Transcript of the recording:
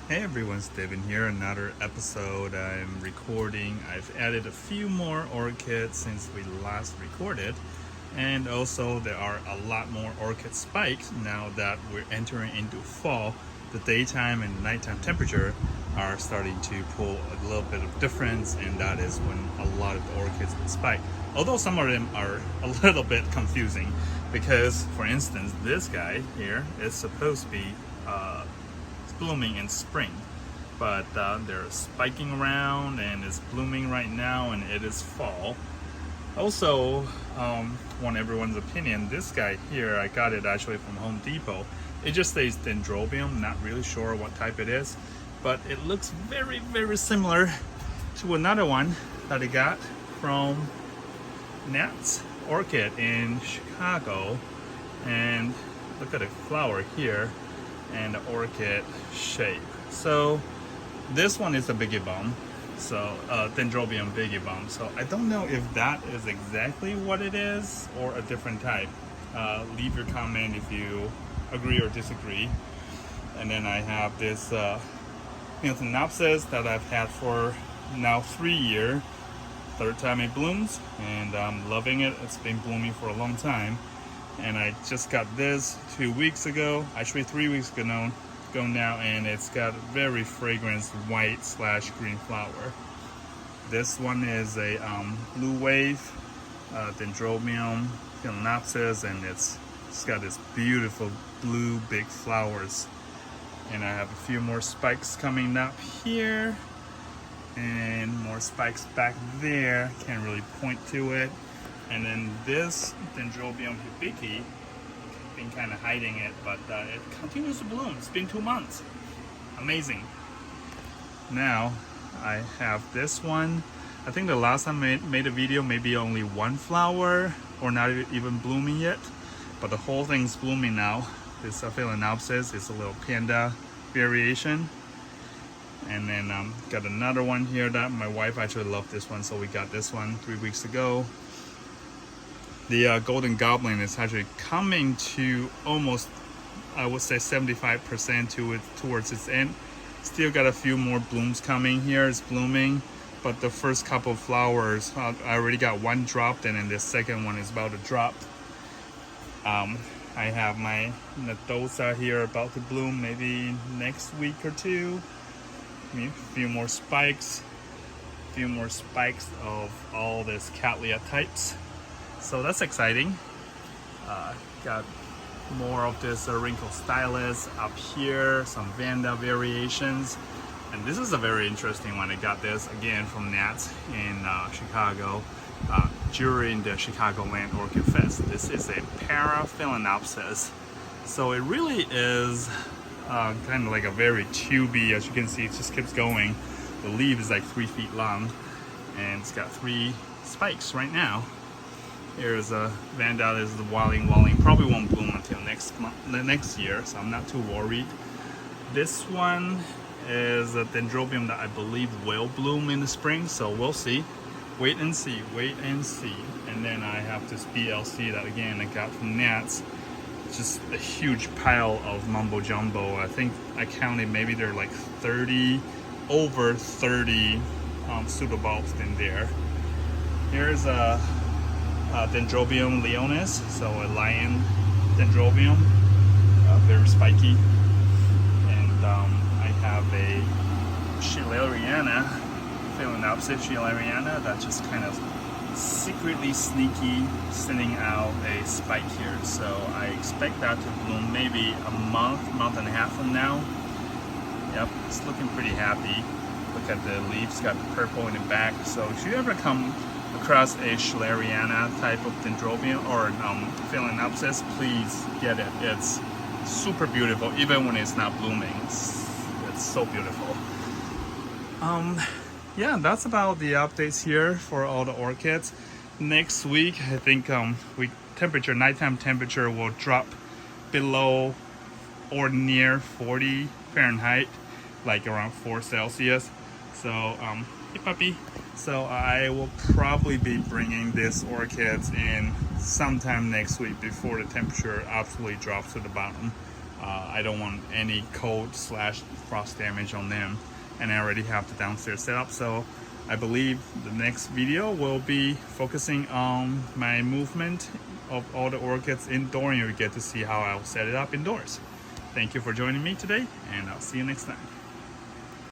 Hey everyone, Steven here. Another episode I'm recording. I've added a few more orchids since we last recorded, and also there are a lot more orchid spikes now that we're entering into fall. The daytime and nighttime temperature are starting to pull a little bit of difference, and that is when a lot of the orchids will spike. Although some of them are a little bit confusing, because for instance, this guy here is supposed to be blooming in spring, but they're spiking around and it's blooming right now and it is fall. Also, want everyone's opinion, this guy here, I got it actually from Home Depot. It just says dendrobium, not really sure what type it is, but it looks very similar to another one that I got from Nat's Orchid in Chicago. And look at the flower here and the orchid shape. So this one is a biggie bum, so dendrobium biggie bum. So I don't know if that is exactly what it is or a different type. Leave your comment if you agree or disagree. And then I have this Phalaenopsis that I've had for now 3 years. Third time it blooms, and I'm loving it. It's been blooming for a long time. And I just got this 2 weeks ago, actually 3 weeks ago now, and it's got very fragrant white/green flower. This one is a blue wave dendrobium Phalaenopsis, and it's got this beautiful blue big flowers. And I have a few more spikes coming up here and more spikes back there, can't really point to it. And then this dendrobium hibiki, been kind of hiding it, but it continues to bloom. It's been 2 months. Amazing. Now I have this one. I think the last time I made a video, maybe only one flower or not even blooming yet, but the whole thing's blooming now. This Phalaenopsis is a little panda variation. And then got another one here that my wife actually loved this one, so we got this one 3 weeks ago. The Golden Goblin is actually coming to almost, I would say 75% towards its end. Still got a few more blooms coming here. It's blooming, but the first couple of flowers, I already got one dropped, and then the second one is about to drop. I have my Nadosa here about to bloom maybe next week or two. A few more spikes of all this Cattleya types. So that's exciting. Got more of this wrinkle stylus up here, some Vanda variations. And this is a very interesting one. I got this again from Nat's in Chicago during the Chicagoland Orchid Fest. This is a Phalaenopsis. So it really is kind of like a very tubey, as you can see, it just keeps going. The leaf is like 3 feet long, and it's got 3 spikes right now. Here's a Vanda. This is the Walling. Probably won't bloom until next year, so I'm not too worried. This one is a dendrobium that I believe will bloom in the spring, so we'll see. Wait and see. And then I have this BLC that again I got from Nat's. Just a huge pile of mumbo jumbo. I think I counted maybe there are like over 30 pseudobulbs in there. Here's a Dendrobium leonis, so a lion dendrobium, very spiky. And I have a Schilleriana, Phalaenopsis Schilleriana, that just kind of secretly sneaky sending out a spike here. So I expect that to bloom maybe a month and a half from now. Yep, it's looking pretty happy. Look at the leaves, got the purple in the back. So if you ever come across a Schilleriana type of dendrobium or Phalaenopsis, please get it. It's super beautiful, even when it's not blooming. It's so beautiful. Yeah, that's about the updates here for all the orchids. Next week, I think nighttime temperature will drop below or near 40 Fahrenheit, like around 4 Celsius. So, hey puppy. So I will probably be bringing these orchids in sometime next week before the temperature absolutely drops to the bottom. I don't want any cold slash frost damage on them, and I already have the downstairs set up. So I believe the next video will be focusing on my movement of all the orchids indoor, and you get to see how I'll set it up indoors. Thank you for joining me today, and I'll see you next time.